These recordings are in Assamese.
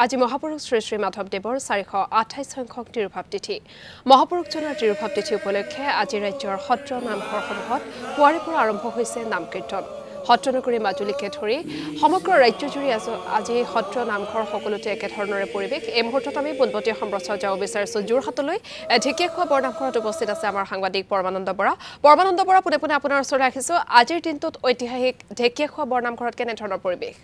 আজি মহাপুৰুষ শ্ৰী শ্ৰী মাধৱদেৱৰ 428 সংখ্যক তিৰুভাৱ তিথি মহাপুৰুষজনৰ তিৰুভাৱ তিথি উপলক্ষে আজি ৰাজ্যৰ সত্ৰ নামঘৰসমূহত পুৱাৰে পৰা আৰম্ভ হৈছে নাম কীৰ্তন সত্ৰনগৰী মাজুলীকে ধৰি সমগ্ৰ ৰাজ্যজুৰি আজি সত্ৰ নামঘৰ সকলোতে একেধৰণৰে পৰিৱেশ এই মুহূৰ্তত আমি পোনপটীয়া সম্প্ৰচাৰ যাব বিচাৰিছোঁ যোৰহাটলৈ ঢেকীয়াখোৱা বৰনামঘৰত উপস্থিত আছে আমাৰ সাংবাদিক পৰমানন্দ বৰা পোনে পোনে আপোনাৰ ওচৰলৈ আহিছোঁ আজিৰ দিনটোত ঐতিহাসিক ঢেকীয়াখোৱা বৰনামঘৰত কেনেধৰণৰ পৰিৱেশ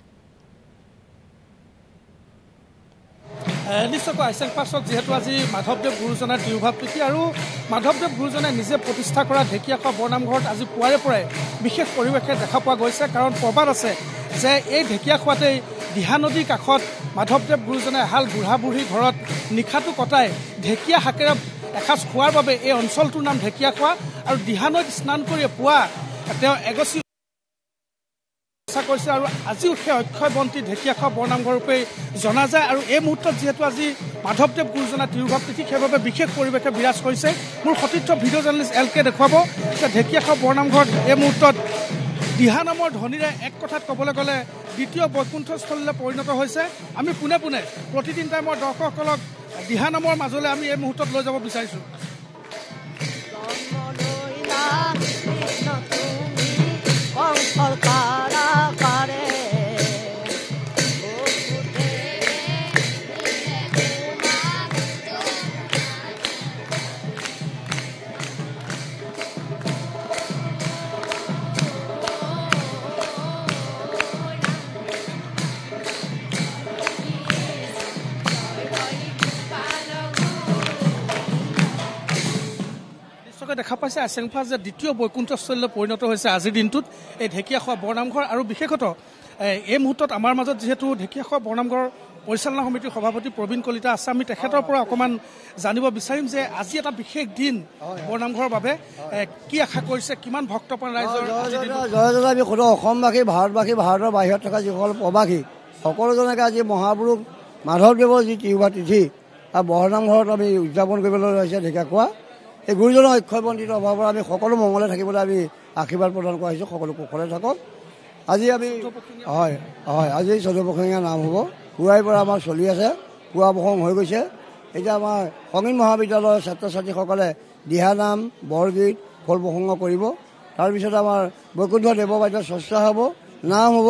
নিশ্চয়কৈ আইচেং পাছত যেহেতু আজি মাধৱদেৱ গুৰুজনাৰ তিৰুভাৱ তিথি আৰু মাধৱদেৱ গুৰুজনে নিজে প্ৰতিষ্ঠা কৰা ঢেকীয়াখোৱা বৰনামঘৰত আজি পুৱাৰে পৰাই বিশেষ পৰিৱেশে দেখা পোৱা গৈছে কাৰণ প্ৰবাদ আছে যে এই ঢেকীয়াখোৱাতেই দিহা নদীৰ কাষত মাধৱদেৱ গুৰুজনে এহাল বুঢ়া বুঢ়ী ঘৰত নিশাটো কটাই ঢেকীয়া শাকেৰে এসাঁজ খোৱাৰ বাবে এই অঞ্চলটোৰ নাম ঢেকীয়াখোৱা আৰু দিহা নৈত স্নান কৰি পুৱা তেওঁ এগছি কৰিছে আৰু আজিও সেই অক্ষয় বন্তি ঢেকীয়াখোৱা বৰনামঘৰ ৰূপে জনা যায় আৰু এই মুহূৰ্তত যিহেতু আজি মাধৱদেৱ গুৰুজনাৰ তিৰুভাৱ তিথি সেইবাবে বিশেষ পৰিৱেশে বিৰাজ কৰিছে মোৰ সতীৰ্থ ভিডিঅ' জাৰ্নেলিষ্ট LK দেখুৱাব যে ঢেকীয়াখোৱা বৰনামঘৰত এই মুহূৰ্তত দিহা নামৰ ধ্বনিৰে এক কথাত ক'বলৈ গ'লে দ্বিতীয় বৈকুণ্ঠস্থলীলৈ পৰিণত হৈছে আমি পোনে পোনে প্ৰতিদিন টাইমৰ দৰ্শকসকলক দিহা নামৰ মাজলৈ আমি এই মুহূৰ্তত লৈ যাব বিচাৰিছোঁ দেখা পাইছে আইচেংফা যে দ্বিতীয় বৈকুণ্ঠস্থলীলৈ পৰিণত হৈছে আজিৰ দিনটোত এই ঢেকীয়াখোৱা বৰনামঘৰ আৰু বিশেষত এই মুহূৰ্তত আমাৰ মাজত যিহেতু ঢেকীয়াখোৱা বৰনামঘৰ পৰিচালনা সমিতিৰ সভাপতি প্ৰবীণ কলিতা আছে আমি তেখেতৰ পৰা অকণমান জানিব বিচাৰিম যে আজি এটা বিশেষ দিন বৰনামঘৰৰ বাবে কি আশা কৰিছে কিমান ভক্তপ্ৰাণ ৰাইজৰ জয় আমি সোধো অসমবাসী ভাৰতবাসী ভাৰতৰ বাহিৰত থকা যিসকল প্ৰবাসী সকলোজনকে আজি মহাপুৰুষ মাধৱদেৱৰ যি তিৰুভাৱ তিথি আৰু বৰনামঘৰত আমি উদযাপন কৰিবলৈ লৈছে ঢেকীয়াখোৱা এই গুৰুজনৰ অক্ষয় বন্তিৰ অভাৱৰ আমি সকলো মংগলে থাকিবলৈ আমি আশীৰ্বাদ প্ৰদান কৰিছোঁ সকলো কুশলে থাকক আজি আমি হয় আজি 14 নাম হ'ব পুৱাই পৰা আমাৰ চলি আছে পুৱা প্ৰসংগ হৈ গৈছে এতিয়া আমাৰ সংগীত মহাবিদ্যালয়ৰ ছাত্ৰ ছাত্ৰীসকলে দিহানাম বৰগীত ফল প্ৰসংগ কৰিব তাৰপিছত আমাৰ বৈকুণ্ঠ দেৱবাদ্য চৰ্চা হ'ব নাম হ'ব